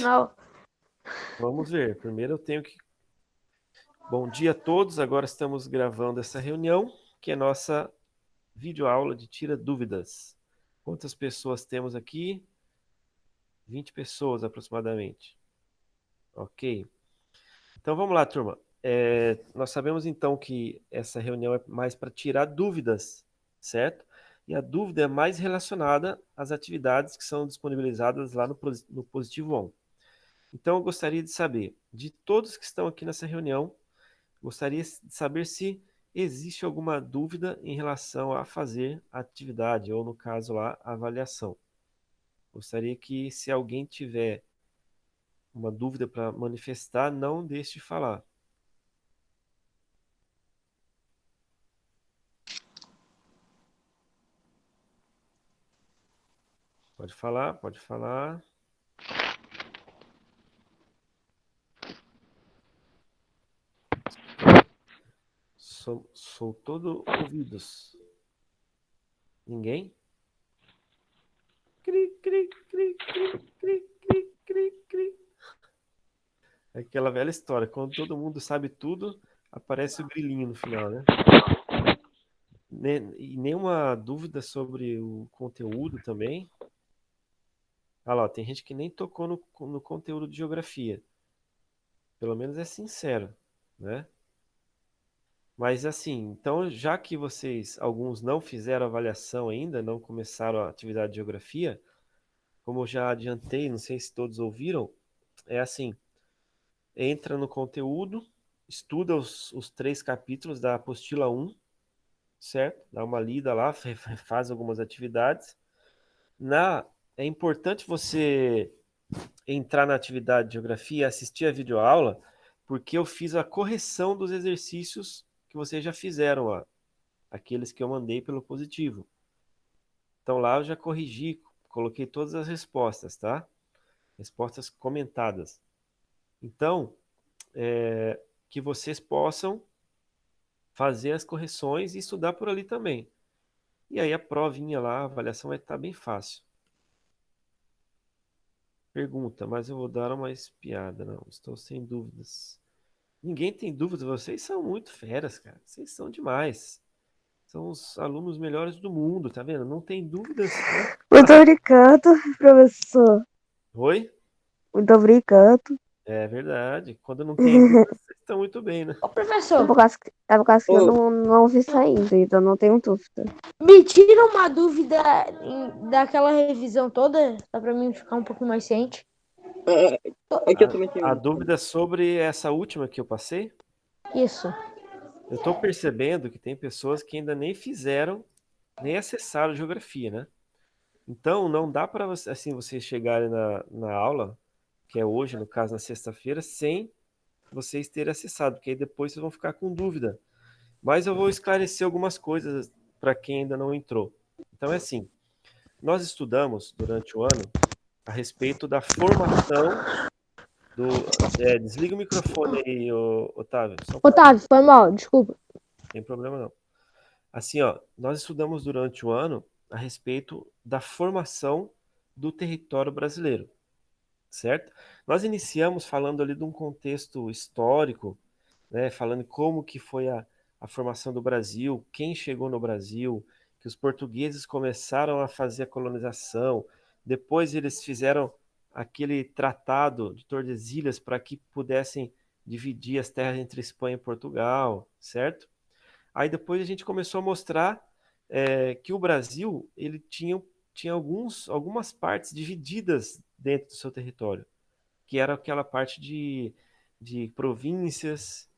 Não. Vamos ver. Primeiro eu tenho que. Bom dia a todos. Agora estamos gravando essa reunião, que é nossa videoaula de Tira Dúvidas. Quantas pessoas temos aqui? 20 pessoas aproximadamente. Ok. Então vamos lá, turma. Nós sabemos então que essa reunião é mais para tirar dúvidas, certo? E a dúvida é mais relacionada às atividades que são disponibilizadas lá no Positivo On. Então eu gostaria de saber, de todos que estão aqui nessa reunião, gostaria de saber se existe alguma dúvida em relação a fazer a atividade, ou no caso lá, a avaliação. Gostaria que, se alguém tiver uma dúvida para manifestar, não deixe de falar. Pode falar, pode falar. Sou todo ouvidos. Ninguém? Cri, cri, cri, cri, cri, cri, cri, cri. É aquela velha história, quando todo mundo sabe tudo, aparece o grilinho no final, né? E nenhuma dúvida sobre o conteúdo também. Ah lá, tem gente que nem tocou no conteúdo de geografia. Pelo menos é sincero, né? Mas assim, então já que vocês, alguns não fizeram avaliação ainda, não começaram a atividade de geografia, como eu já adiantei, não sei se todos ouviram, é assim, entra no conteúdo, estuda os 3 capítulos da apostila 1, certo? Dá uma lida lá, faz algumas atividades. É importante você entrar na atividade de geografia e assistir a videoaula, porque eu fiz a correção dos exercícios que vocês já fizeram lá, aqueles que eu mandei pelo positivo. Então lá eu já corrigi, coloquei todas as respostas, tá? Respostas comentadas. Então, que vocês possam fazer as correções e estudar por ali também. E aí a provinha lá, a avaliação vai estar bem fácil. Pergunta, mas eu vou dar uma espiada. Não, estou sem dúvidas. Ninguém tem dúvidas, vocês são muito feras, cara. Vocês são demais. São os alunos melhores do mundo, tá vendo? Não tem dúvidas. Muito obrigado, professor. Oi? Muito obrigado. É verdade. Quando não tem dúvidas, vocês estão muito bem, né? Ô, professor, É por causa que eu Ô. não vi ainda, então não tenho dúvida. me tira uma dúvida daquela revisão toda, só pra mim ficar um pouquinho mais ciente. Aqui eu também A tenho. dúvida sobre essa última que eu passei, Isso. eu estou percebendo que tem pessoas que ainda nem fizeram, nem acessaram geografia, né? Então, não dá para assim, vocês chegarem na aula, que é hoje, no caso, na sexta-feira, sem vocês terem acessado, porque aí depois vocês vão ficar com dúvida. Mas eu vou esclarecer algumas coisas para quem ainda não entrou. Então, é assim, nós estudamos durante o ano a respeito da formação do... desliga o microfone aí, Otávio, só um pouquinho, Otávio, foi mal, desculpa. não tem problema não. Assim, ó, nós estudamos durante o ano a respeito da formação do território brasileiro, certo? Nós iniciamos falando ali de um contexto histórico, né, falando como que foi a formação do Brasil, quem chegou no Brasil, que os portugueses começaram a fazer a colonização, depois eles fizeram aquele tratado de Tordesilhas para que pudessem dividir as terras entre Espanha e Portugal, certo? Aí depois a gente começou a mostrar que o Brasil ele tinha algumas partes divididas dentro do seu território, que era aquela parte de províncias,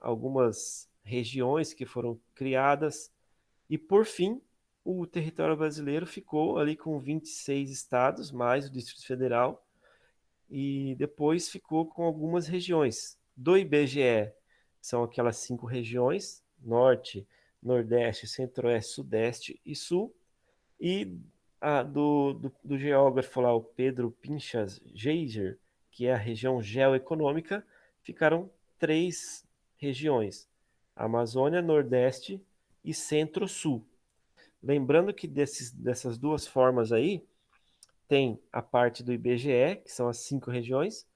algumas regiões que foram criadas, e por fim, o território brasileiro ficou ali com 26 estados, mais o Distrito Federal, e depois ficou com algumas regiões. Do IBGE, são aquelas 5 regiões: Norte, Nordeste, Centro-Oeste, Sudeste e Sul, e do geógrafo lá, o Pedro Pinchas Geiger, que é a região geoeconômica, ficaram 3 regiões: Amazônia, Nordeste e Centro-Sul. Lembrando que dessas 2 formas aí, tem a parte do IBGE, que são as 5 regiões,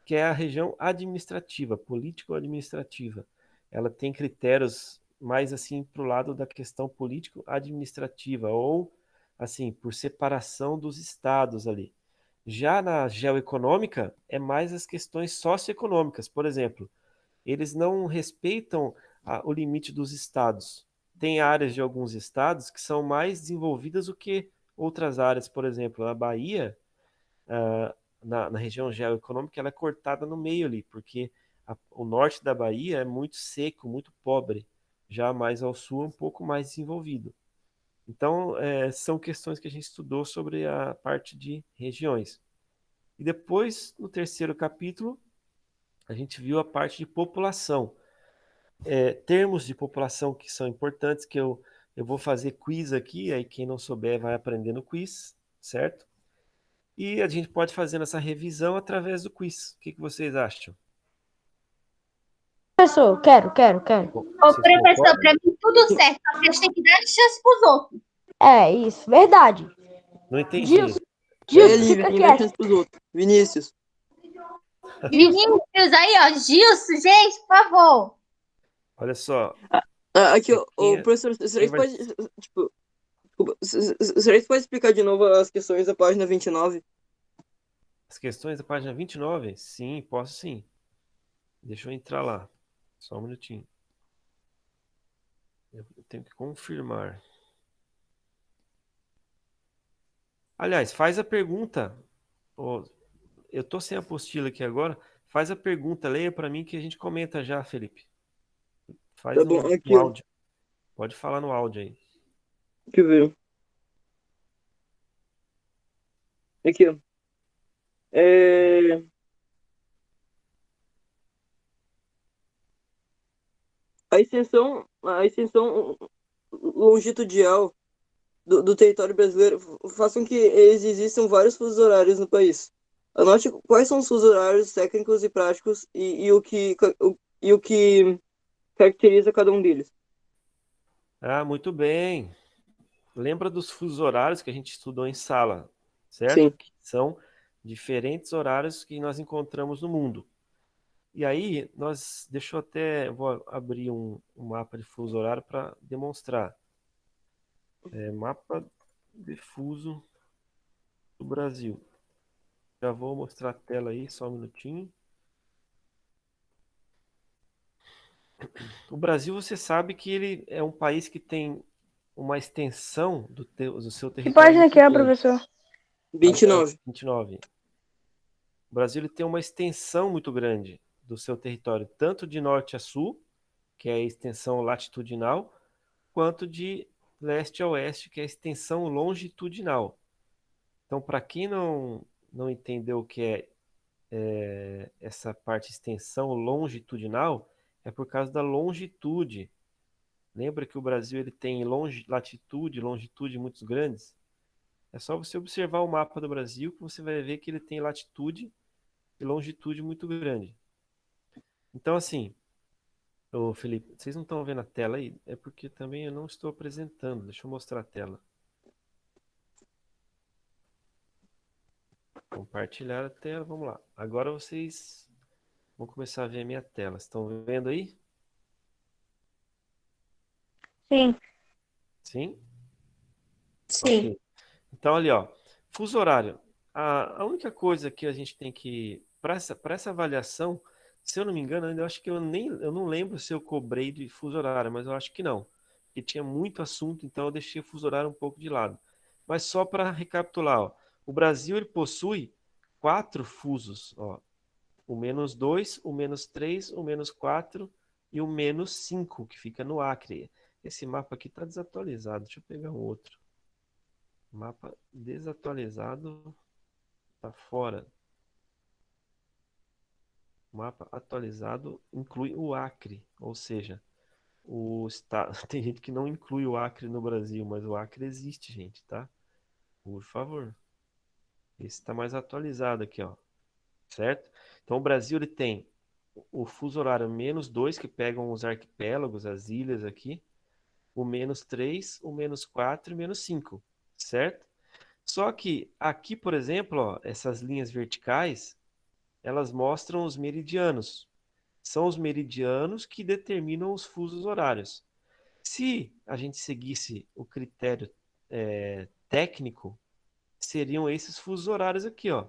que é a região administrativa, político-administrativa. Ela tem critérios mais assim para o lado da questão político-administrativa, ou assim, por separação dos estados ali. Já na geoeconômica, é mais as questões socioeconômicas. Por exemplo, eles não respeitam o limite dos estados. Tem áreas de alguns estados que são mais desenvolvidas do que outras áreas. Por exemplo, a Bahia, ah, na região geoeconômica, ela é cortada no meio ali, porque o norte da Bahia é muito seco, muito pobre. Já mais ao sul é um pouco mais desenvolvido. Então, são questões que a gente estudou sobre a parte de regiões. E depois, no terceiro capítulo, a gente viu a parte de população. Termos de população que são importantes, que eu vou fazer quiz aqui, aí quem não souber vai aprender no quiz, certo? E a gente pode fazer essa revisão através do quiz. O que vocês acham? Professor, quero. Bom, Ô, vocês professor, concordam? pra mim tudo certo, só que a gente tem que dar chance pros outros. É, isso, verdade. Não entendi. Gilson, É, Gilson, Lívia, fica quem dá quieto. chance pros outros? Vinícius. Vinícius, aí, ó, Gilson, gente, por favor. Olha só. Aqui, Quem o é- professor, será quem que vai- pode, tipo, desculpa, será que pode explicar de novo as questões da página 29? As questões da página 29? Sim, posso sim. Deixa eu entrar lá. Só um minutinho. Eu tenho que confirmar. Aliás, faz a pergunta. Ô, eu tô sem a apostila aqui agora. Faz a pergunta, leia para mim que a gente comenta já, Felipe. Faz Tá bom, no aqui, ó, áudio. Pode falar no áudio aí. deixa eu ver. Aqui, ó. É, a extensão longitudinal do território brasileiro faz com que existam vários fusos horários no país. Anote quais são os fusos horários técnicos e práticos e o que caracteriza cada um deles. Ah, muito bem. Lembra dos fusos horários que a gente estudou em sala, certo? Sim. Que são diferentes horários que nós encontramos no mundo. E aí, vou abrir um mapa de fuso horário para demonstrar. Mapa de fuso do Brasil. Já vou mostrar a tela aí, só um minutinho. O Brasil, você sabe que ele é um país que tem uma extensão do seu Que território página muito que é, grande. professor? 29. 29. O Brasil ele tem uma extensão muito grande do seu território, tanto de norte a sul, que é a extensão latitudinal, quanto de leste a oeste, que é a extensão longitudinal. Então, para quem não entendeu o que essa parte de extensão longitudinal, é por causa da longitude. Lembra que o Brasil ele tem latitude e longitude muito grandes? É só você observar o mapa do Brasil que você vai ver que ele tem latitude e longitude muito grande. Então, assim, ô Felipe, vocês não estão vendo a tela aí? É porque também eu não estou apresentando. Deixa eu mostrar a tela. Compartilhar a tela, vamos lá. Agora vocês vão começar a ver a minha tela. Estão vendo aí? Sim. Sim? Sim. Ok. Então, ali, ó, fuso horário. A única coisa que a gente tem que, para essa avaliação, se eu não me engano, eu acho que eu não lembro se eu cobrei de fuso horário, mas eu acho que não. Porque tinha muito assunto, então eu deixei o fuso horário um pouco de lado. Mas só para recapitular, ó, o Brasil ele possui 4 fusos, ó, o -2, o -3, o -4 e o -5, que fica no Acre. Esse mapa aqui está desatualizado. Deixa eu pegar um outro. Mapa desatualizado está fora. Mapa atualizado inclui o Acre, ou seja, o estado. Tem gente que não inclui o Acre no Brasil, mas o Acre existe, gente, tá? Por favor. Esse está mais atualizado aqui, ó. Certo? Então o Brasil ele tem o fuso horário -2, que pegam os arquipélagos, as ilhas aqui, o -3, o -4 e o -5, certo? Só que aqui, por exemplo, ó, essas linhas verticais, elas mostram os meridianos. São os meridianos que determinam os fusos horários. Se a gente seguisse o critério técnico, seriam esses fusos horários aqui, ó.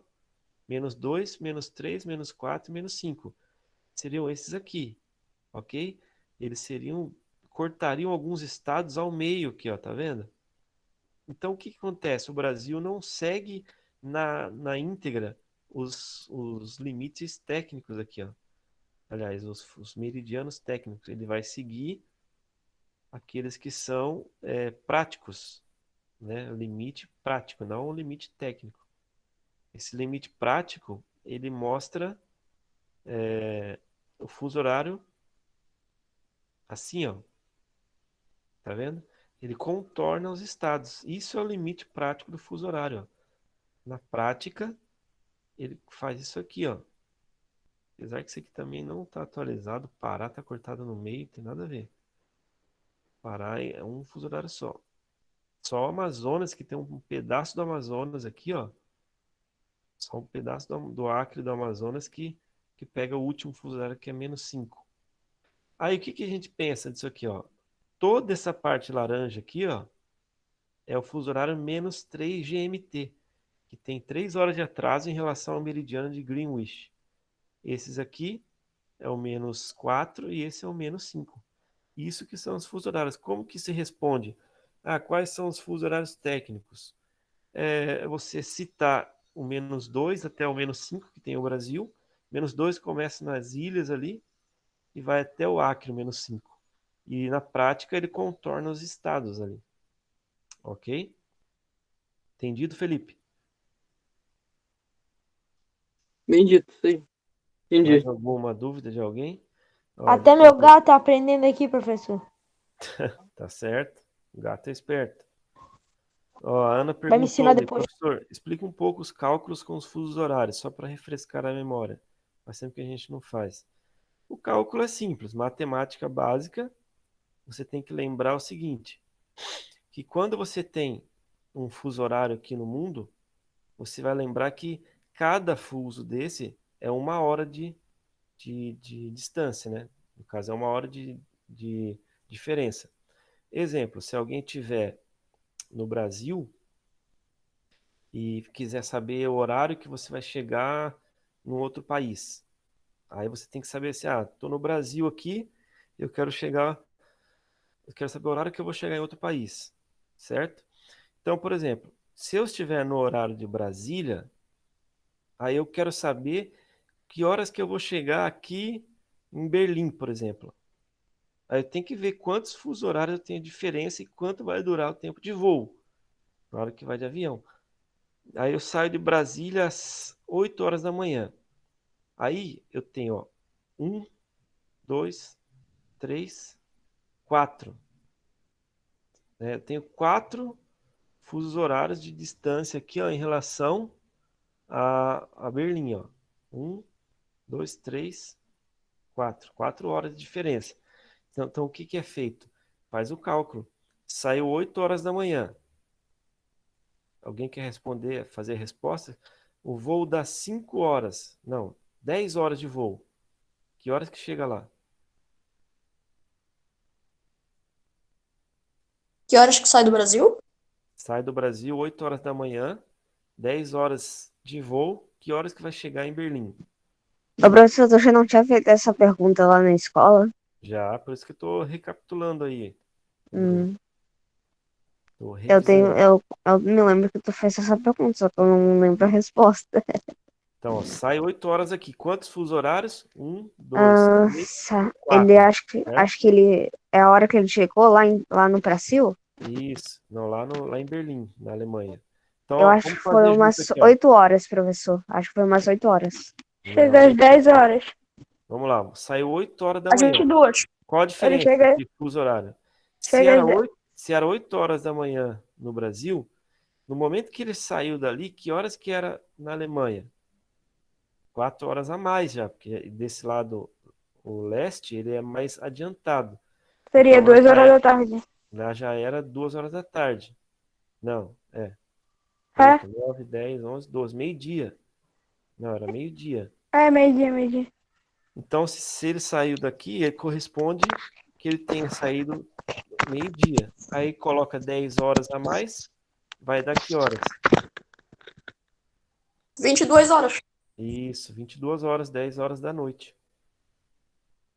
-2, -3, -4, -5. Seriam esses aqui, ok? Eles cortariam alguns estados ao meio aqui, ó, tá vendo? Então, o que acontece? O Brasil não segue na íntegra os limites técnicos aqui, ó. Aliás, os meridianos técnicos. Ele vai seguir aqueles que são práticos, né? O limite prático, não o limite técnico. Esse limite prático, ele mostra o fuso horário assim, ó. Tá vendo? Ele contorna os estados. Isso é o limite prático do fuso horário, ó. Na prática, ele faz isso aqui, ó. Apesar que isso aqui também não está atualizado. Pará está cortado no meio, tem nada a ver. Pará é um fuso horário só. Só o Amazonas, que tem um pedaço do Amazonas aqui, ó. Só um pedaço do Acre do Amazonas que pega o último fuso horário, que é -5. Aí o que a gente pensa disso aqui, ó? Toda essa parte laranja aqui, ó, é o fuso horário -3 GMT, que tem 3 horas de atraso em relação ao meridiano de Greenwich. Esses aqui é o -4 e esse é o -5. Isso que são os fusos horários. Como que se responde? Quais são os fusos horários técnicos? Você citar o -2 até o -5 que tem o Brasil. -2 começa nas ilhas ali e vai até o Acre, o -5. E na prática ele contorna os estados ali. Ok? Entendido, Felipe? Bem dito, sim. Mais Entendi. alguma dúvida de alguém? Ó, Até meu gato tá aprendendo aqui, professor. Tá certo. O gato é esperto. Ó, a Ana Vai me ensinar perguntou, depois. professor, explica um pouco os cálculos com os fusos horários, só para refrescar a memória. Faz tempo que a gente não faz. O cálculo é simples, matemática básica. Você tem que lembrar o seguinte, que quando você tem um fuso horário aqui no mundo, você vai lembrar que cada fuso desse é 1 hora de distância, né? No caso, é 1 hora de diferença. Exemplo, se alguém tiver no Brasil e quiser saber o horário que você vai chegar no outro país, aí você tem que saber assim, tô no Brasil aqui, eu quero saber o horário que eu vou chegar em outro país, certo? Então, por exemplo, se eu estiver no horário de Brasília, aí eu quero saber que horas que eu vou chegar aqui em Berlim, por exemplo. Aí eu tenho que ver quantos fusos horários eu tenho de diferença e quanto vai durar o tempo de voo, na hora que vai de avião. Aí eu saio de Brasília às 8 horas da manhã. Aí eu tenho, ó, 1, 2, 3, 4. Eu tenho 4 fusos horários de distância aqui, ó, em relação a Berlim, ó. 1, 2, 3, 4. 4 horas de diferença. Então o que é feito? Faz o cálculo. Saiu 8 horas da manhã. Alguém quer fazer a resposta? O voo dá 5 horas. Não, 10 horas de voo. Que horas que chega lá? Que horas que sai do Brasil? Sai do Brasil 8 horas da manhã, 10 horas de voo. Que horas que vai chegar em Berlim? Ô, professor, você não tinha feito essa pergunta lá na escola? Já, por isso que eu estou recapitulando aí. Hum, Tô eu tenho, revisando. eu me lembro que tu fez essa pergunta, só que eu não lembro a resposta. Então, ó, sai 8 horas aqui. Quantos fusos horários? 1, 2, 3, Ele 4. Certo? acho que ele é a hora que ele chegou lá no Brasil. Isso. Não, lá em Berlim, na Alemanha. Então, Eu ó, acho vamos que foi fazer junto umas aqui, ó. 8 horas, professor. Acho que foi umas 8 horas. Chega às Não, 10 horas. vamos lá. Saiu 8 horas da Às manhã. 22. Qual a Ele diferença chega, de fuso horário? chega às 10. Se era 8 horas da manhã no Brasil, no momento que ele saiu dali, que horas que era na Alemanha? 4 horas a mais já, porque desse lado, o leste, ele é mais adiantado. Seria Então 2 horas da tarde. lá já era 2 horas da tarde. Não, É? 8, 9, 10, 11, 12. Meio-dia. Não, era meio-dia. É, meio-dia, meio-dia. Então, se ele saiu daqui, ele corresponde que ele tenha saído meio-dia. Aí coloca 10 horas a mais, vai dar que horas? 22 horas. Isso, 22 horas, 10 horas da noite.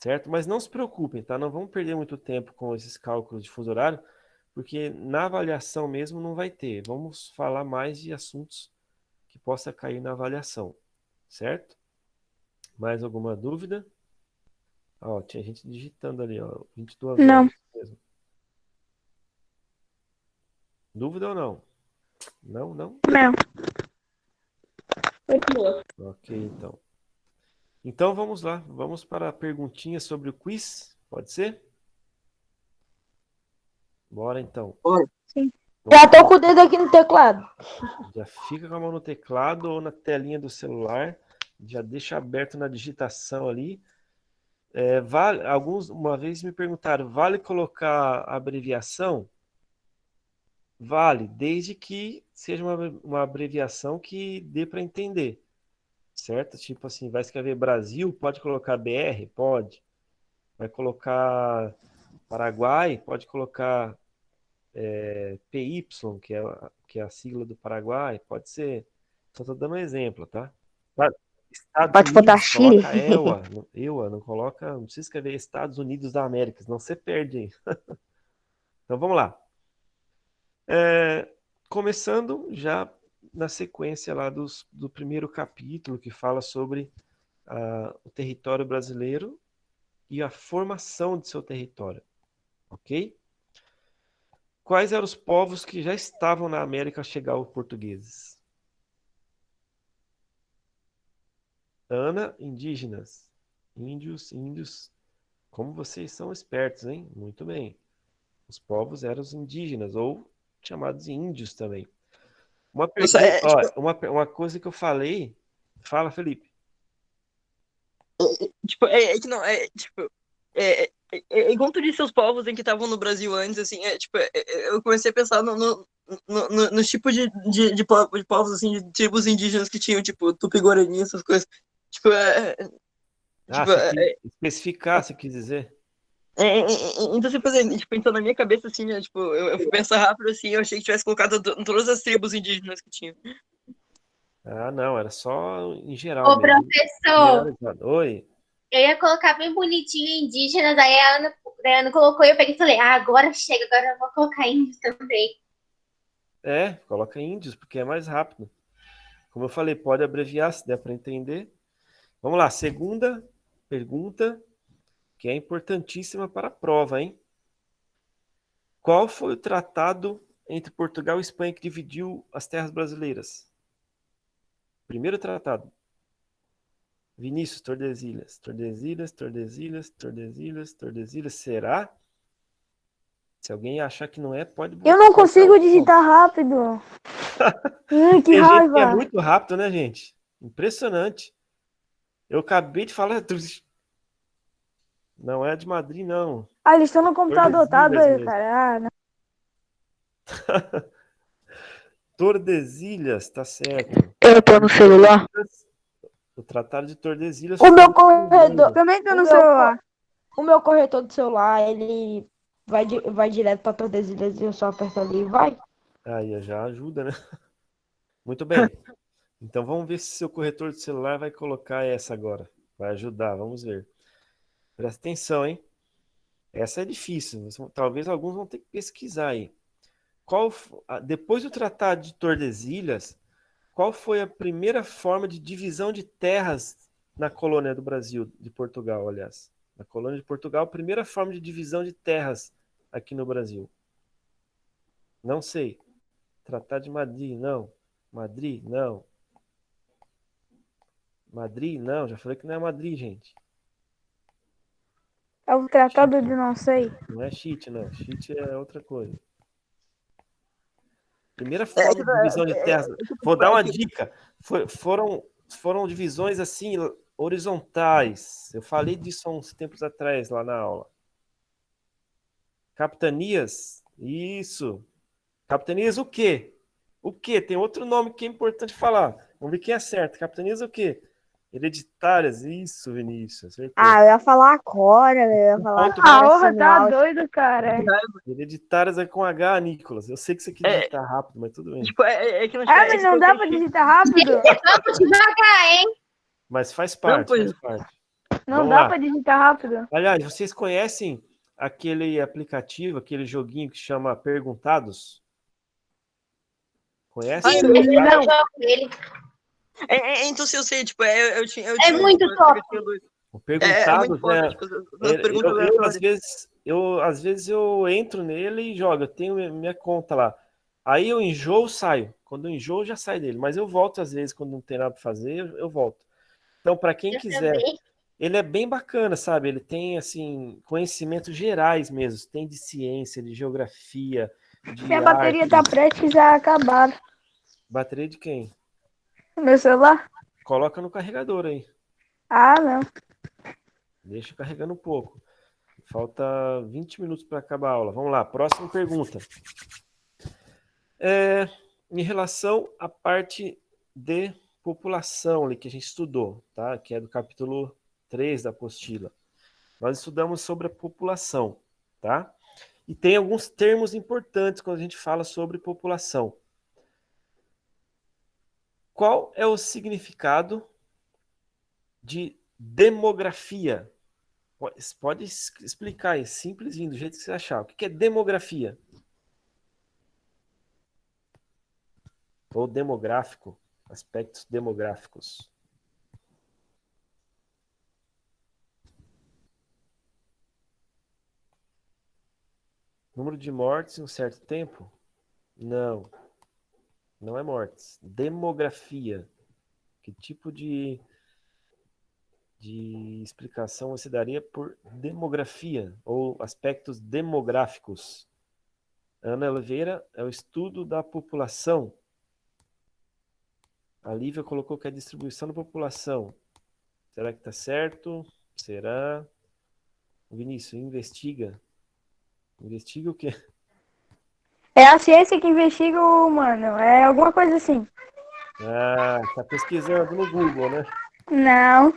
Certo? Mas não se preocupem, tá? Não vamos perder muito tempo com esses cálculos de fuso horário, porque na avaliação mesmo não vai ter. Vamos falar mais de assuntos que possa cair na avaliação, certo? Mais alguma dúvida? Ó, tinha gente digitando ali, ó, 22 Não. horas mesmo. Dúvida ou não? Não, não? Não. Ok, então. Então vamos lá, vamos para a perguntinha sobre o quiz, pode ser? Bora então. Bora. Sim. Vamos Já lá. tô com o dedo aqui no teclado. Já fica com a mão no teclado ou na telinha do celular, já deixa aberto na digitação ali. Uma vez me perguntaram, vale colocar a abreviação? Vale, desde que seja uma abreviação que dê para entender, certo? Tipo assim, vai escrever Brasil, pode colocar BR? Pode. Vai colocar Paraguai, pode colocar PY, que é a sigla do Paraguai, pode ser. Só estou dando um exemplo, tá? Estados Pode botar Unidos, Chile? coloca EUA, não coloca, não precisa escrever Estados Unidos da América, senão você perde aí. Então vamos lá. Começando já na sequência lá do primeiro capítulo que fala sobre o território brasileiro e a formação de seu território, ok? Quais eram os povos que já estavam na América ao chegar os portugueses? Ana, indígenas. Índios. Como vocês são espertos, hein? Muito bem. Os povos eram os indígenas, ou chamados índios também. Uma Nossa, pergunta, tipo, uma coisa que eu falei. Fala, Felipe. que não, igual tu disse os povos em que estavam no Brasil antes, assim, eu comecei a pensar nos tipos de povos, assim, de tribos indígenas que tinham, tipo, Tupi-Guarani, essas coisas. Tipo, tipo, Você quis especificar, você quis dizer? então, tipo, então na minha cabeça, assim, né, tipo, eu fui pensar rápido, assim, eu achei que tivesse colocado todas as tribos indígenas que tinham. Ah, não, era só em geral Ô, mesmo. professor, Generalizado. Oi. eu ia colocar bem bonitinho indígenas, aí a Ana colocou e eu peguei e falei, agora chega, agora eu vou colocar índio também. Coloca índios, porque é mais rápido. Como eu falei, pode abreviar se der para entender. Vamos lá, segunda pergunta, que é importantíssima para a prova, hein? Qual foi o tratado entre Portugal e Espanha que dividiu as terras brasileiras? Primeiro tratado. Vinícius, Tordesilhas. Será? Se alguém achar que não é, pode Eu não botar consigo um digitar rápido. Que Tem gente que é raiva. muito rápido, né, gente? Impressionante. Eu acabei de falar. Não é de Madrid, não. Ah, eles estão no computador, tá Tordesilhas doido, mesmo. cara. Ah, não. Tordesilhas, tá certo. Eu tô no celular. O Tratado de Tordesilhas O meu foi corredor. Também tô o no meu celular. O meu corretor do celular, ele vai direto pra Tordesilhas e eu só aperto ali e vai. Aí já ajuda, né? Muito bem. Então vamos ver se seu corretor de celular vai colocar essa agora. Vai ajudar, vamos ver. Presta atenção, hein? Essa é difícil. Talvez alguns vão ter que pesquisar aí. Depois do Tratado de Tordesilhas, qual foi a primeira forma de divisão de terras na colônia do Brasil, de Portugal, aliás? Na colônia de Portugal, a primeira forma de divisão de terras aqui no Brasil. Não sei. Tratado de Madrid, não. Madrid, não. Madrid, não. Já falei que não é Madrid, gente. É o tratado de não sei. Não é cheat, não. Cheat é outra coisa. Primeira forma de divisão de terras. Vou dar uma dica. Foram divisões assim horizontais. Eu falei disso há uns tempos atrás lá na aula. Capitanias? Isso. Capitanias o quê? O quê? Tem outro nome que é importante falar. Vamos ver quem acerta. Capitanias o quê? Hereditárias. Isso, Vinícius. Acertou. Ah, eu ia falar agora, eu ia falar ponto- agora. Ah, porra, assim, tá no doido, cara. Hereditárias é com H, Nicolas. Eu sei que você quer digitar rápido, mas tudo bem. Tipo, é que não Ah, mas não dá pra digitar. digitar rápido? Vamos devagar, hein? Mas faz Não, parte, pois. faz parte. Não Vamos dá lá. pra digitar rápido. Aliás, vocês conhecem aquele aplicativo, aquele joguinho que chama Perguntados? Conhece? Sim, eu- eu jogo ele. Então, se eu sei, tipo, eu tinha. É muito tipo, top. eu tinha dois. O É Perguntados, muito foda, né? tipo, as perguntas Às aleatórias. vezes eu entro nele e jogo. Eu tenho minha conta lá. Aí eu enjoo, saio. Quando eu enjoo, já saio dele. Mas eu volto às vezes quando não tem nada para fazer, eu volto. Então, para quem Eu quiser, também. ele é bem bacana, sabe? Ele tem assim conhecimentos gerais mesmo. Tem de ciência, de geografia, de Minha bateria arte. tá prestes a acabar. Bateria de quem? Meu celular? Coloca no carregador aí. Ah, não. Deixa carregando um pouco. Falta 20 minutos para acabar a aula. Vamos lá, próxima pergunta. Em relação à parte de população ali que a gente estudou, tá? Que é do capítulo 3 da apostila. Nós estudamos sobre a população, tá? E tem alguns termos importantes quando a gente fala sobre população. Qual é o significado de demografia? Pode explicar aí, simplesinho, do jeito que você achar. O que é demografia? Ou demográfico, aspectos demográficos. Número de mortes em um certo tempo? Não, não é mortes. Demografia. Que tipo de explicação você daria por demografia ou aspectos demográficos? Ana Oliveira é o estudo da população. A Lívia colocou que é a distribuição da população. Será que está certo? Será? Vinícius, investiga. Investiga o quê? É a ciência que investiga o humano. É alguma coisa assim. Ah, tá pesquisando no Google, né? Não.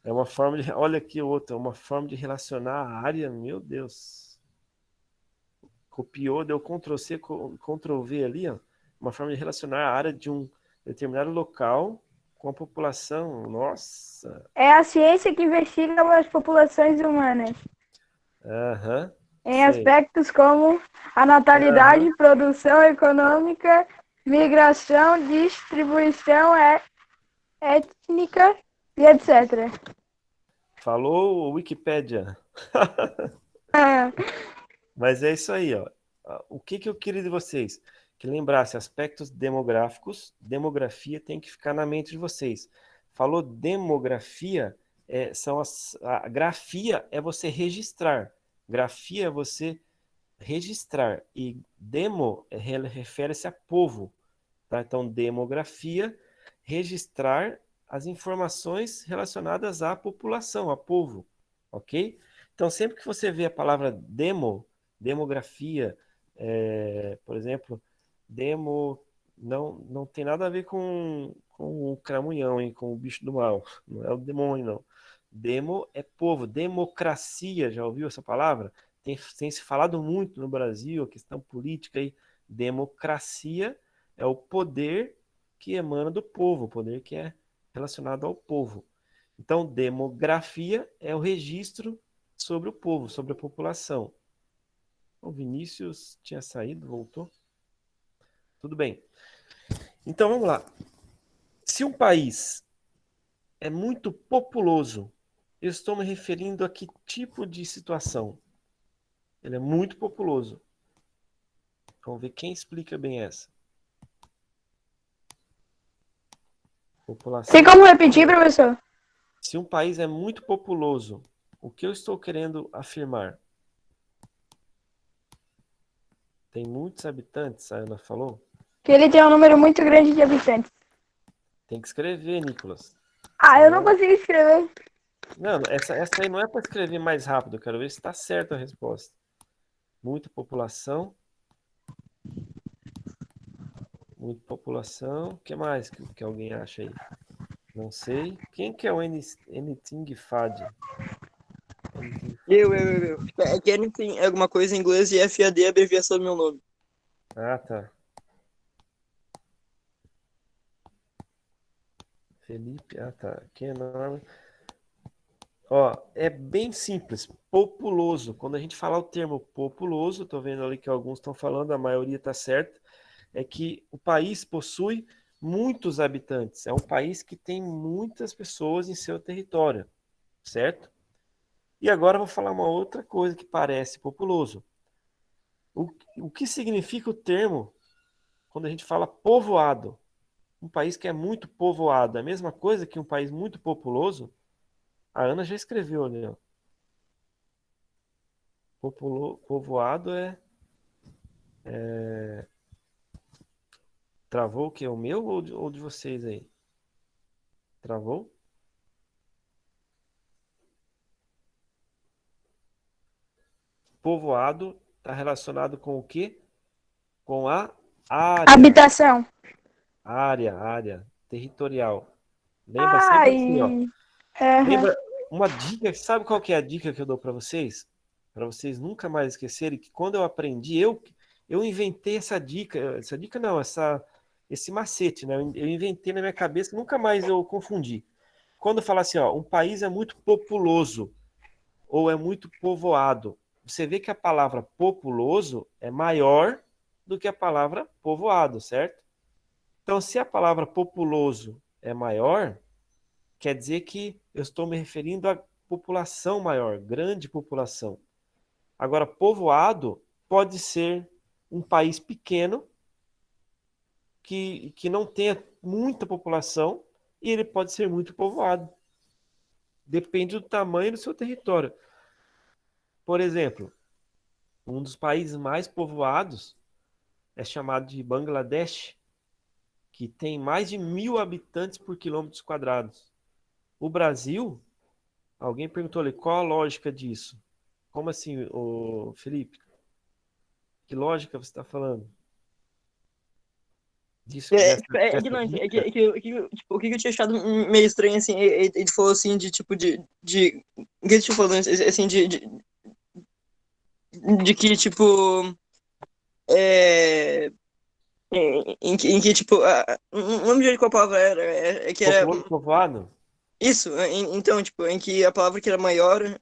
É uma forma de. Olha aqui outra, uma forma de relacionar a área, meu Deus. Copiou, deu Ctrl C, Ctrl V ali, ó. Uma forma de relacionar a área de um determinado local com a população. Nossa. É a ciência que investiga as populações humanas. Aham. Em Sei. aspectos como a natalidade, produção econômica, migração, distribuição étnica e etc. Falou Wikipédia. Mas é isso aí, ó. O que eu queria de vocês? Que lembrasse aspectos demográficos, demografia tem que ficar na mente de vocês. Falou demografia, a grafia é você registrar. Grafia é você registrar. E demo refere-se a povo. Tá? Então, demografia, registrar as informações relacionadas à população, a povo. Ok? Então, sempre que você vê a palavra demografia, por exemplo, não tem nada a ver com o cramunhão, hein, com o bicho do mal. Não é o demônio, não. Demo é povo. Democracia, já ouviu essa palavra? Tem se falado muito no Brasil, a questão política aí. Democracia é o poder que emana do povo, o poder que é relacionado ao povo. Então, demografia é o registro sobre o povo, sobre a população. O Vinícius tinha saído, voltou. Tudo bem. Então, vamos lá. Se um país é muito populoso, eu estou me referindo a que tipo de situação? Ele é muito populoso. Vamos ver quem explica bem essa. População. Tem como repetir, professor? Se um país é muito populoso, o que eu estou querendo afirmar? Tem muitos habitantes, a Ana falou? Que ele tem um número muito grande de habitantes. Tem que escrever, Nicolas. Ah, eu não consigo escrever. Não, essa aí não é para escrever mais rápido. Eu quero ver se está certa a resposta. Muita população. Muita população. O que mais que alguém acha aí? Não sei. Quem que é o Anything Fad? Eu. É que anything é alguma coisa em inglês e FAD é a abreviação do meu nome. Ah, tá. Felipe, tá. Que enorme. Ó, é bem simples. Populoso. Quando a gente falar o termo populoso, tô vendo ali que alguns estão falando, a maioria tá certa, é que o país possui muitos habitantes. É um país que tem muitas pessoas em seu território, certo? E agora eu vou falar uma outra coisa que parece populoso. O que significa o termo quando a gente fala povoado? Um país que é muito povoado, é a mesma coisa que um país muito populoso? A Ana já escreveu ali, ó. Povoado Travou o que? O meu ou de vocês aí? Travou? Povoado está relacionado com o quê? Com a área. Habitação. Área territorial. Lembra sempre assim, ó. Lembra uma dica, sabe qual que é a dica que eu dou para vocês? Para vocês nunca mais esquecerem que quando eu aprendi, eu inventei essa dica não, esse macete, né? Eu inventei na minha cabeça, nunca mais eu confundi. Quando eu falar assim, ó, um país é muito populoso ou é muito povoado, você vê que a palavra populoso é maior do que a palavra povoado, certo? Então, se a palavra populoso é maior, quer dizer que eu estou me referindo à população maior, grande população. Agora, povoado pode ser um país pequeno que não tenha muita população e ele pode ser muito povoado. Depende do tamanho do seu território. Por exemplo, um dos países mais povoados é chamado de Bangladesh, que tem mais de 1.000 habitantes por quilômetros quadrados. O Brasil, alguém perguntou ali, qual a lógica disso? Como assim, Felipe? Que lógica você está falando? Disso, É, dessa, é que dessa não, dica? tipo, o que eu tinha achado meio estranho, assim, ele falou assim, de tipo, o que ele tinha falado, assim, de que, tipo, é, em que, tipo, não lembro de qual palavra era, é que era, Populoso povoado? isso, então, tipo, em que a palavra que era maior,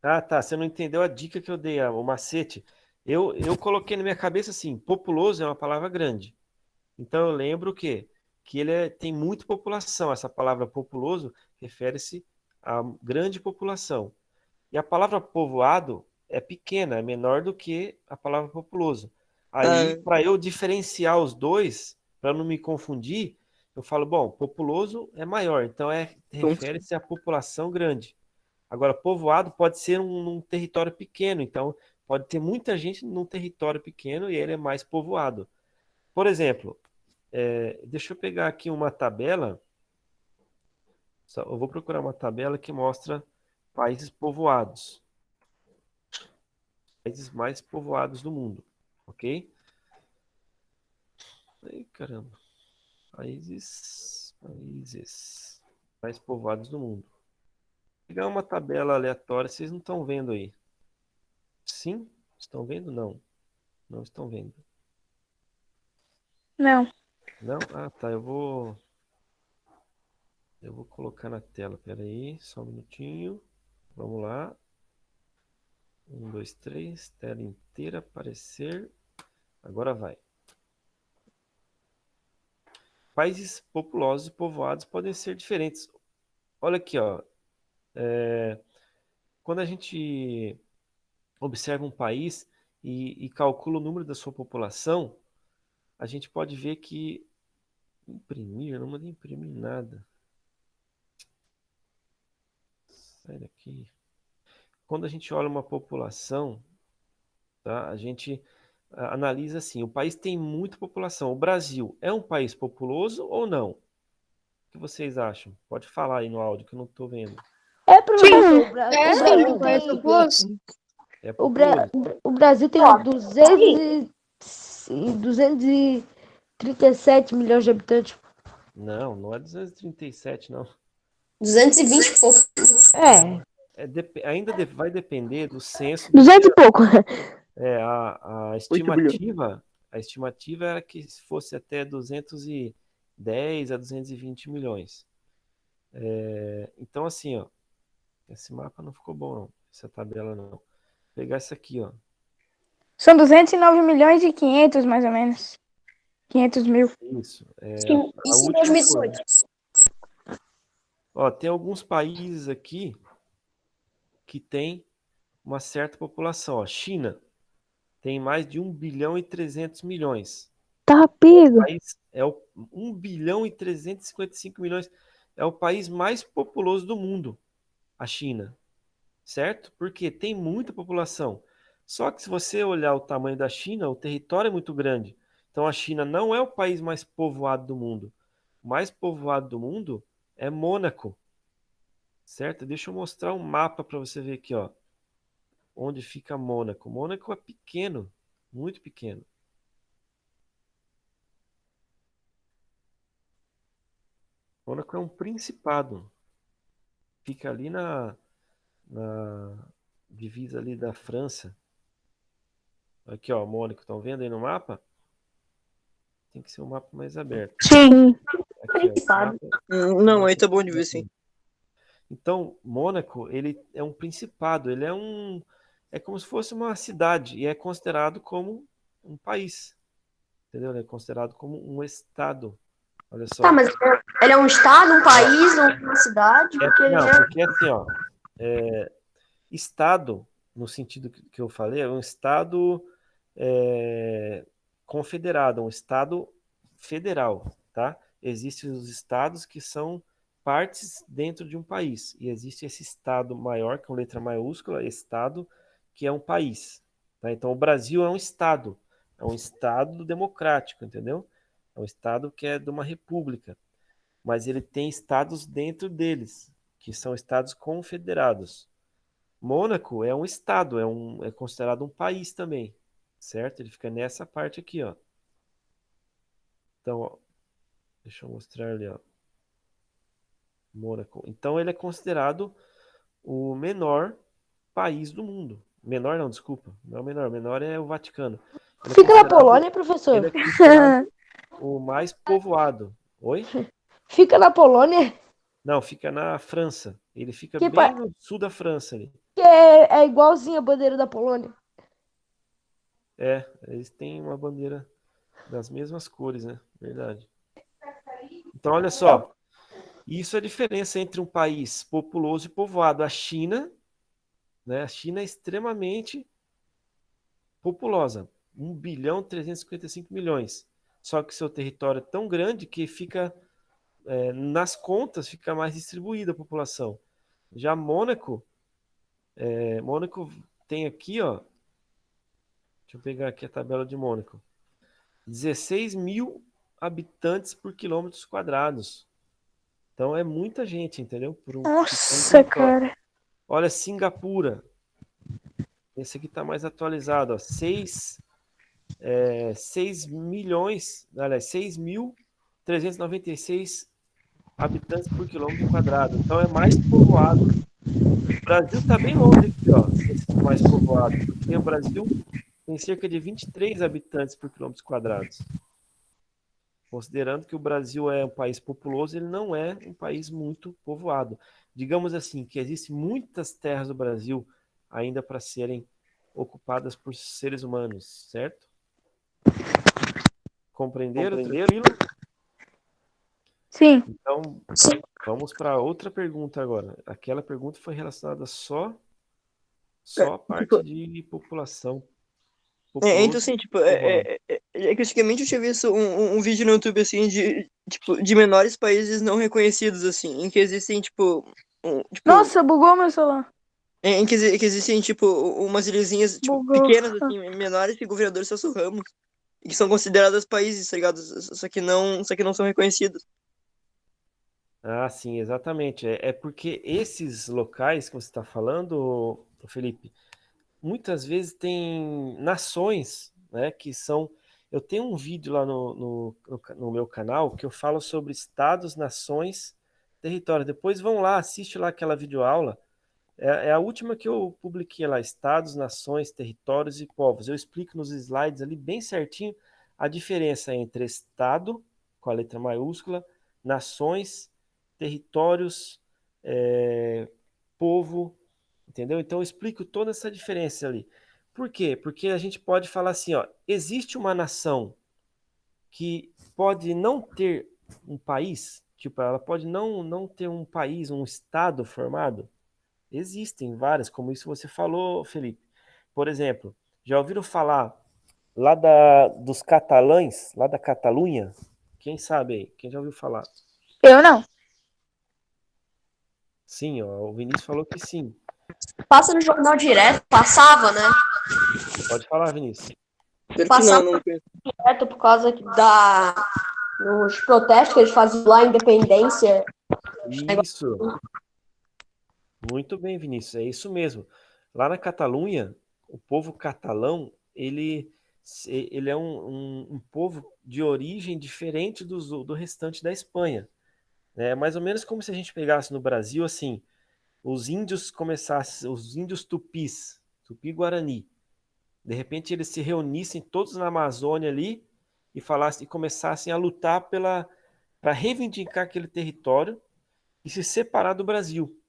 Ah, tá. Você não entendeu a dica que eu dei, o macete. Eu coloquei na minha cabeça assim, populoso é uma palavra grande. Então eu lembro que ele tem muita população. Essa palavra populoso refere-se a grande população. E a palavra povoado é pequena, é menor do que a palavra populoso. Aí, ah, para eu diferenciar os dois, para não me confundir, eu falo, bom, populoso é maior, então refere-se à população grande. Agora, povoado pode ser num território pequeno, então pode ter muita gente num território pequeno e ele é mais povoado. Por exemplo, deixa eu pegar aqui uma tabela. Eu vou procurar uma tabela que mostra países povoados. Países mais povoados do mundo, ok? Ai, caramba. Países mais povoados do mundo. Vou pegar uma tabela aleatória, vocês não estão vendo aí. Sim? Estão vendo? Não. Não estão vendo. Não. Não? Ah, tá. Eu vou colocar na tela. Pera aí, só um minutinho. Vamos lá. 1, 2, 3. Tela inteira aparecer. Agora vai. Países populosos e povoados podem ser diferentes. Olha aqui, ó. Quando a gente observa um país e calcula o número da sua população, a gente pode ver que eu não mandei imprimir nada. Sai daqui. Quando a gente olha uma população, tá? A gente analisa assim, o país tem muita população. O Brasil é um país populoso ou não? O que vocês acham? Pode falar aí no áudio que eu não estou vendo. Professor, o Brasil Parece tem, populoso. É o, Bra- populoso? o Brasil tem 200 e 37 milhões de habitantes. Não é 237, não. 220 e pouco. Vai depender do censo. 200 e pouco. A estimativa era que fosse até 210 a 220 milhões. Então, assim, ó, esse mapa não ficou bom, não. Essa tabela não. Vou pegar essa aqui, ó. São 209 milhões e 500, mais ou menos. 500 mil. Isso. A Isso em última 2018. Ó, tem alguns países aqui que tem uma certa população. Ó. China tem mais de 1 bilhão e 300 milhões. Tá pego. País é o 1 bilhão e 355 milhões. É o país mais populoso do mundo, a China. Certo? Porque tem muita população. Só que se você olhar o tamanho da China, o território é muito grande. Então a China não é o país mais povoado do mundo. O mais povoado do mundo é Mônaco. Certo? Deixa eu mostrar um mapa para você ver aqui, ó. Onde fica Mônaco. Mônaco é pequeno, muito pequeno. Mônaco é um principado. Fica ali na divisa ali da França. Aqui, ó, Mônaco. Estão vendo aí no mapa? Tem que ser um mapa mais aberto. Sim. Aqui, ó, esse mapa- Não, aí tá bom de ver, sim. Então, Mônaco, ele é um principado, é como se fosse uma cidade e é considerado como um país, entendeu? Ele é considerado como um estado. Olha só. Tá, mas ele é um estado, um país, uma cidade? Porque ele Não, é... porque assim, ó, estado, no sentido que eu falei, é um estado confederado, um estado federal, tá? Existem os estados que são partes dentro de um país. E existe esse estado maior, com letra maiúscula, estado, que é um país. Tá? Então, o Brasil é um estado democrático, entendeu? É um estado que é de uma república. Mas ele tem estados dentro deles, que são estados confederados. Mônaco é um estado, é considerado um país também, certo? Ele fica nessa parte aqui, ó. Então, ó, deixa eu mostrar ali, ó. Mônaco. Então ele é considerado o menor país do mundo. Menor não, desculpa. Não é o menor. Menor é o Vaticano. Ele é Fica na considerado- Polônia, professor? Ele é considerado o mais povoado. Oi? Fica na Polônia, Não, fica na França. Ele fica Que bem no sul da França ali. que é igualzinho a bandeira da Polônia. Eles têm uma bandeira das mesmas cores, né? Verdade. Então, olha só. Isso é a diferença entre um país populoso e povoado. A China, né? A China é extremamente populosa. 1 bilhão e 355 milhões. Só que seu território é tão grande que fica, nas contas, fica mais distribuída a população. Já Mônaco tem aqui, ó. Deixa eu pegar aqui a tabela de Mônaco. 16 mil habitantes por quilômetros quadrados. Então é muita gente, entendeu? Por um pequeno Nossa, território. cara. Olha, Singapura. Esse aqui está mais atualizado, ó. 6 milhões, aliás, 6.396 habitantes por quilômetro quadrado. Então é mais povoado. O Brasil está bem longe aqui, ó, esse mais povoado. Porque o Brasil tem cerca de 23 habitantes por quilômetros quadrados. Considerando que o Brasil é um país populoso, ele não é um país muito povoado. Digamos assim, que existem muitas terras do Brasil ainda para serem ocupadas por seres humanos, certo? Compreenderam? Tranquilo? Sim. Então, vamos para outra pergunta agora. Aquela pergunta foi relacionada só à parte de população. Então assim, tipo, que antigamente eu tinha visto um vídeo no YouTube, assim, de menores países não reconhecidos, assim, em que existem, tipo, Nossa, bugou meu celular. em que existem, tipo, umas ilhazinhas, tipo, Bugou. pequenas, assim, menores que o governador Celso Ramos, e que são consideradas países, tá ligado? Só que não são reconhecidos. Ah, sim, exatamente. É porque esses locais que você está falando, Felipe, muitas vezes tem nações, né, que são. Eu tenho um vídeo lá no meu canal que eu falo sobre estados, nações, territórios. Depois vão lá, assiste lá aquela videoaula. É a última que eu publiquei lá, estados, nações, territórios e povos. Eu explico nos slides ali bem certinho a diferença entre estado, com a letra maiúscula, nações, territórios, povo, entendeu? Então eu explico toda essa diferença ali. Por quê? Porque a gente pode falar assim, ó, existe uma nação que pode não ter um país, tipo, ela pode não ter um país, um estado formado. Existem várias, como isso você falou, Felipe. Por exemplo, já ouviram falar lá dos catalães, lá da Catalunha? Quem sabe aí? Quem já ouviu falar? Eu não. Sim, ó, o Vinícius falou que sim. Passa no jornal direto, passava, né? Pode falar, Vinícius. Pior que Passava não conheço. direto por causa dos protestos que eles faziam lá, independência. Isso. Muito bem, Vinícius, é isso mesmo. Lá na Catalunha, o povo catalão, ele é um povo de origem diferente do restante da Espanha. É mais ou menos como se a gente pegasse no Brasil, assim, os índios começassem, os índios tupis, tupi-guarani, de repente eles se reunissem todos na Amazônia ali e começassem a lutar para reivindicar aquele território e se separar do Brasil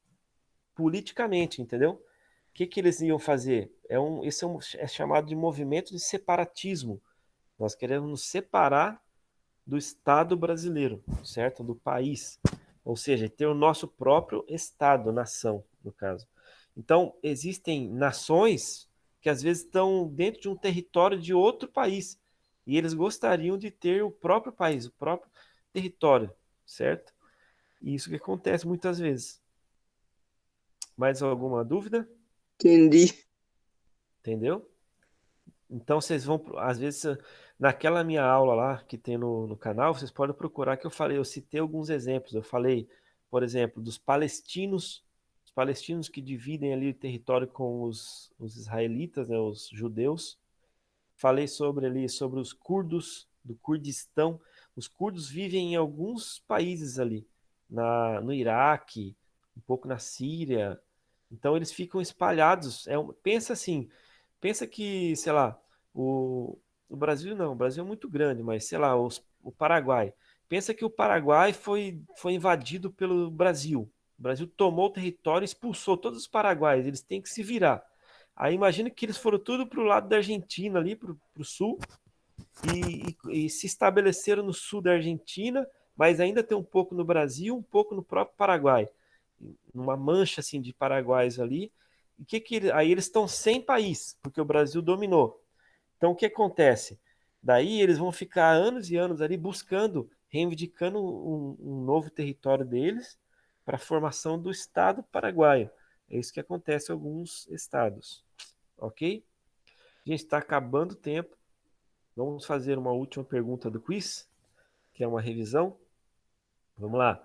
politicamente, entendeu? O que eles iam fazer? Esse é chamado de movimento de separatismo. Nós queremos nos separar do Estado brasileiro, certo? Do país. Ou seja, ter o nosso próprio Estado, nação, no caso. Então, existem nações que às vezes estão dentro de um território de outro país e eles gostariam de ter o próprio país, o próprio território, certo? E isso que acontece muitas vezes. Mais alguma dúvida? Entendi. Entendeu? Então vocês vão, às vezes, naquela minha aula lá que tem no canal, vocês podem procurar que eu citei alguns exemplos. Eu falei, por exemplo, dos palestinos, os palestinos que dividem ali o território com os israelitas, né, os judeus. Falei sobre os curdos, do Kurdistão. Os curdos vivem em alguns países ali, no Iraque, um pouco na Síria. Então eles ficam espalhados. Pensa assim, pensa que, sei lá, o Brasil não, o Brasil é muito grande, mas sei lá, o Paraguai. Pensa que o Paraguai foi invadido pelo Brasil. O Brasil tomou o território e expulsou todos os paraguaios. Eles têm que se virar. Aí imagina que eles foram tudo para o lado da Argentina, ali para o sul, e se estabeleceram no sul da Argentina, mas ainda tem um pouco no Brasil, um pouco no próprio Paraguai. Numa mancha assim de paraguaios ali. Aí eles estão sem país, porque o Brasil dominou. Então o que acontece? Daí eles vão ficar anos e anos ali buscando, reivindicando um novo território deles para a formação do Estado paraguaio. É isso que acontece em alguns estados. Ok? A gente está acabando o tempo. Vamos fazer uma última pergunta do quiz, que é uma revisão. Vamos lá.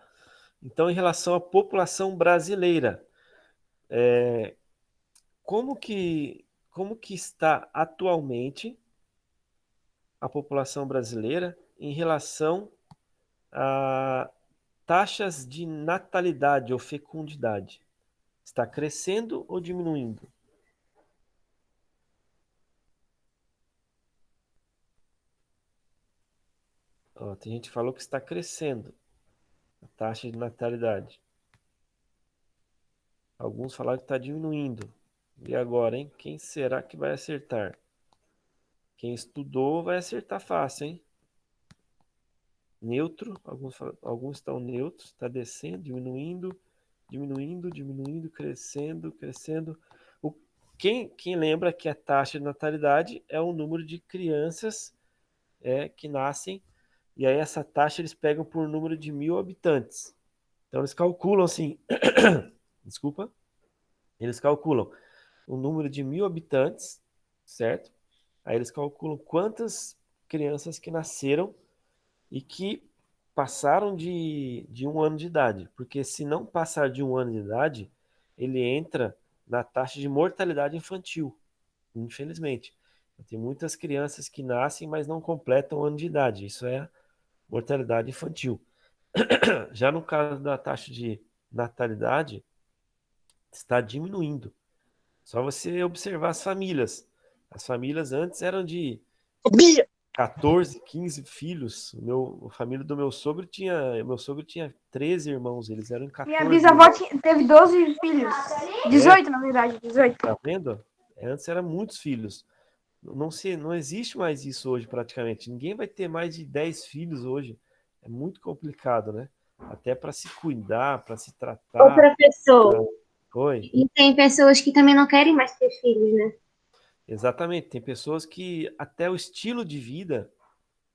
Então, em relação à população brasileira, como que está atualmente a população brasileira em relação a taxas de natalidade ou fecundidade? Está crescendo ou diminuindo? Ó, tem gente que falou que está crescendo a taxa de natalidade. Alguns falaram que está diminuindo. E agora, hein? Quem será que vai acertar? Quem estudou vai acertar fácil, hein? Neutro, alguns estão neutros, está descendo, diminuindo, diminuindo, diminuindo, crescendo, crescendo. Quem lembra que a taxa de natalidade é o número de crianças que nascem, e aí essa taxa eles pegam por número de 1.000 habitantes. Então eles calculam assim, desculpa, eles calculam o número de 1.000 habitantes, certo? Aí eles calculam quantas crianças que nasceram e que passaram de 1 ano de idade. Porque se não passar de 1 ano de idade, ele entra na taxa de mortalidade infantil, infelizmente. Tem muitas crianças que nascem, mas não completam o ano de idade. Isso é mortalidade infantil. Já no caso da taxa de natalidade, está diminuindo. Só você observar as famílias. As famílias antes eram de Bia! 14, 15 filhos. A família do meu sogro tinha 13 irmãos, eles eram 14 Minha bisavó irmãos. teve 12 filhos. 18, na verdade, 18. Tá vendo? Antes eram muitos filhos. Não existe mais isso hoje praticamente. Ninguém vai ter mais de 10 filhos hoje. É muito complicado, né? Até para se cuidar, para se Ô, tratar. professor, Oi. e tem pessoas que também não querem mais ter filhos, né? Exatamente. Tem pessoas que até o estilo de vida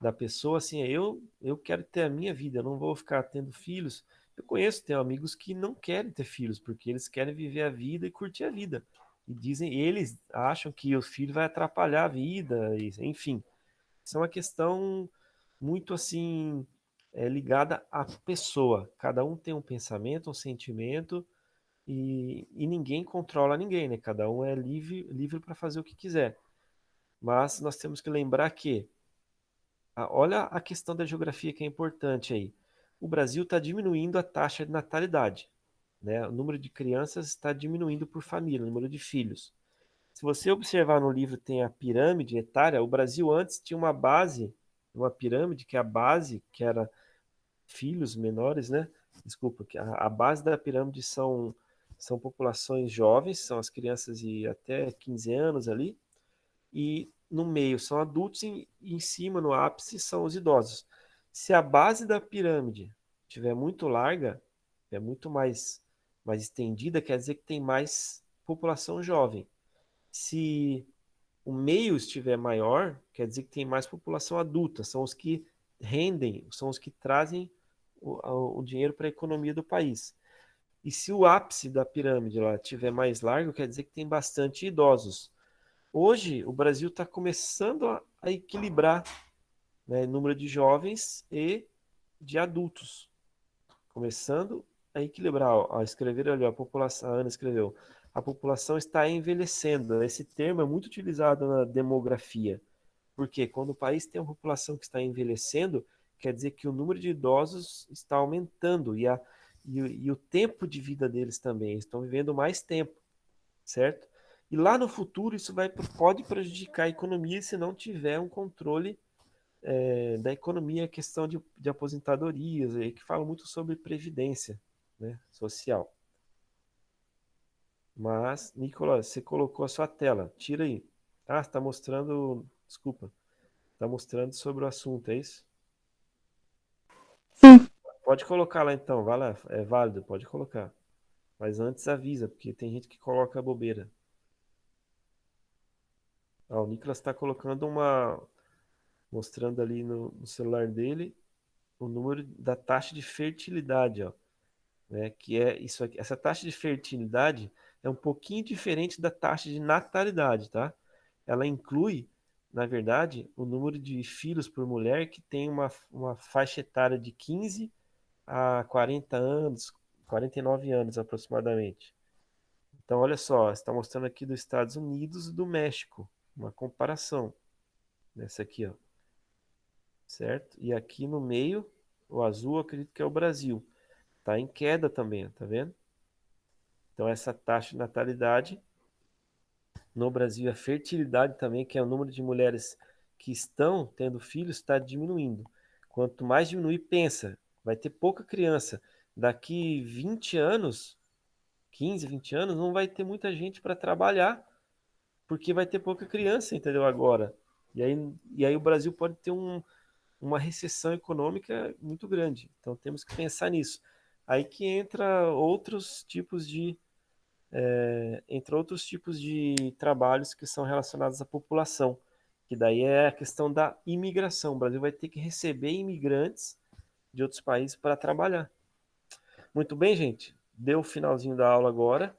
da pessoa, assim, eu quero ter a minha vida, eu não vou ficar tendo filhos. Eu conheço, tenho amigos que não querem ter filhos, porque eles querem viver a vida e curtir a vida. E dizem, eles acham que o filho vai atrapalhar a vida, enfim. Isso é uma questão muito assim ligada à pessoa. Cada um tem um pensamento, um sentimento e ninguém controla ninguém, né? Cada um é livre para fazer o que quiser. Mas nós temos que lembrar que olha a questão da geografia que é importante aí. O Brasil está diminuindo a taxa de natalidade, né? O número de crianças está diminuindo por família, o número de filhos. Se você observar no livro, tem a pirâmide etária. O Brasil antes tinha uma base, uma pirâmide, que a base, que era filhos menores, né? Desculpa, que a base da pirâmide são populações jovens, são as crianças de até 15 anos ali, e no meio são adultos e em cima, no ápice, são os idosos. Se a base da pirâmide estiver muito larga, é muito mais estendida, quer dizer que tem mais população jovem. Se o meio estiver maior, quer dizer que tem mais população adulta, são os que rendem, são os que trazem o dinheiro para a economia do país. E se o ápice da pirâmide lá estiver mais largo, quer dizer que tem bastante idosos. Hoje, o Brasil está começando a equilibrar, né, o número de jovens e de adultos. Começando a equilibrar. A escrever ali, a população, a Ana escreveu, a população está envelhecendo. Esse termo é muito utilizado na demografia. Porque quando o país tem uma população que está envelhecendo, quer dizer que o número de idosos está aumentando e o tempo de vida deles também. Eles estão vivendo mais tempo, certo? E lá no futuro isso pode prejudicar a economia se não tiver um controle da economia, questão de aposentadorias, que fala muito sobre previdência, né, social. Mas, Nicolas, você colocou a sua tela. Tira aí. Ah, está mostrando. Desculpa. Está mostrando sobre o assunto, é isso? Sim. Pode colocar lá então, vai lá. É válido, pode colocar. Mas antes avisa, porque tem gente que coloca bobeira. Ah, o Nicolas está colocando mostrando ali no celular dele o número da taxa de fertilidade, ó, né? Que é isso aqui. Essa taxa de fertilidade é um pouquinho diferente da taxa de natalidade, tá? Ela inclui, na verdade, o número de filhos por mulher que tem uma faixa etária de 15 a 40 anos, 49 anos aproximadamente. Então, olha só, está mostrando aqui dos Estados Unidos e do México, uma comparação nessa aqui, ó, certo? E aqui no meio, o azul, eu acredito que é o Brasil. Está em queda também, tá vendo? Então, essa taxa de natalidade no Brasil, a fertilidade também, que é o número de mulheres que estão tendo filhos, está diminuindo. Quanto mais diminuir, pensa, vai ter pouca criança. Daqui 20 anos, 15, 20 anos, não vai ter muita gente para trabalhar, porque vai ter pouca criança, entendeu? Agora. E aí o Brasil pode ter uma recessão econômica muito grande. Então temos que pensar nisso. Aí que entra outros tipos de trabalhos que são relacionados à população, que daí é a questão da imigração. O Brasil vai ter que receber imigrantes de outros países para trabalhar. Muito bem, gente. Deu o finalzinho da aula agora.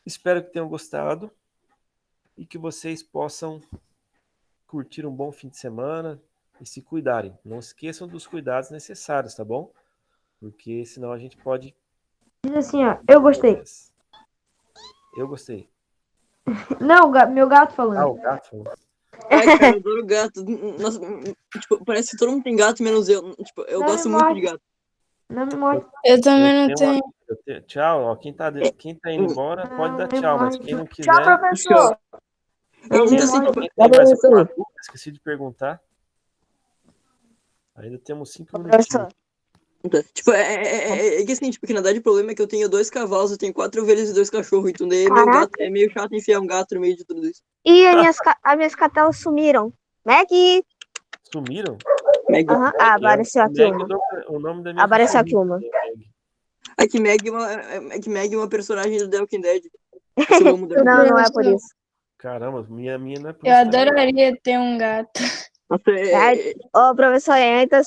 Espero que tenham gostado e que vocês possam curtir um bom fim de semana e se cuidarem. Não esqueçam dos cuidados necessários, tá bom? Porque senão a gente pode... Diz assim, ó, eu gostei. Eu gostei. Não, meu gato Ah, falando. o gato. Ai, cara, eu adoro gato. Nossa, tipo, parece que todo mundo tem gato, menos eu. Tipo, eu Não gosto me muito morde. de gato. Não me morde. Eu também Eu não tenho tenho. Tchau, ó. Quem tá indo embora pode dar Não me tchau, mas morde. quem não Tchau, quiser. professor. Não me Então, assim, morde. tipo, Tem mais alguma dúvida? Esqueci de perguntar. Ainda temos 5 Ô, minutinhos. professor, tipo, é que assim, tipo, que na verdade o problema é que eu tenho 2 cavalos, eu tenho 4 ovelhas e 2 cachorros, então daí meu Caraca. gato é meio chato enfiar um gato no meio de tudo isso. E as minhas cadelas sumiram. Maggie! Sumiram? Meg. Aham. Ah, apareceu aqui Meg, uma. o nome da minha Apareceu aqui cachorrinha uma. também, Meg. É que Meg é uma personagem do The Walking Dead. Eu amo The Walking Não, Dead. não é por isso. Caramba, minha não é por Eu isso também. adoraria ter um gato. Nossa, Ô, professor, antes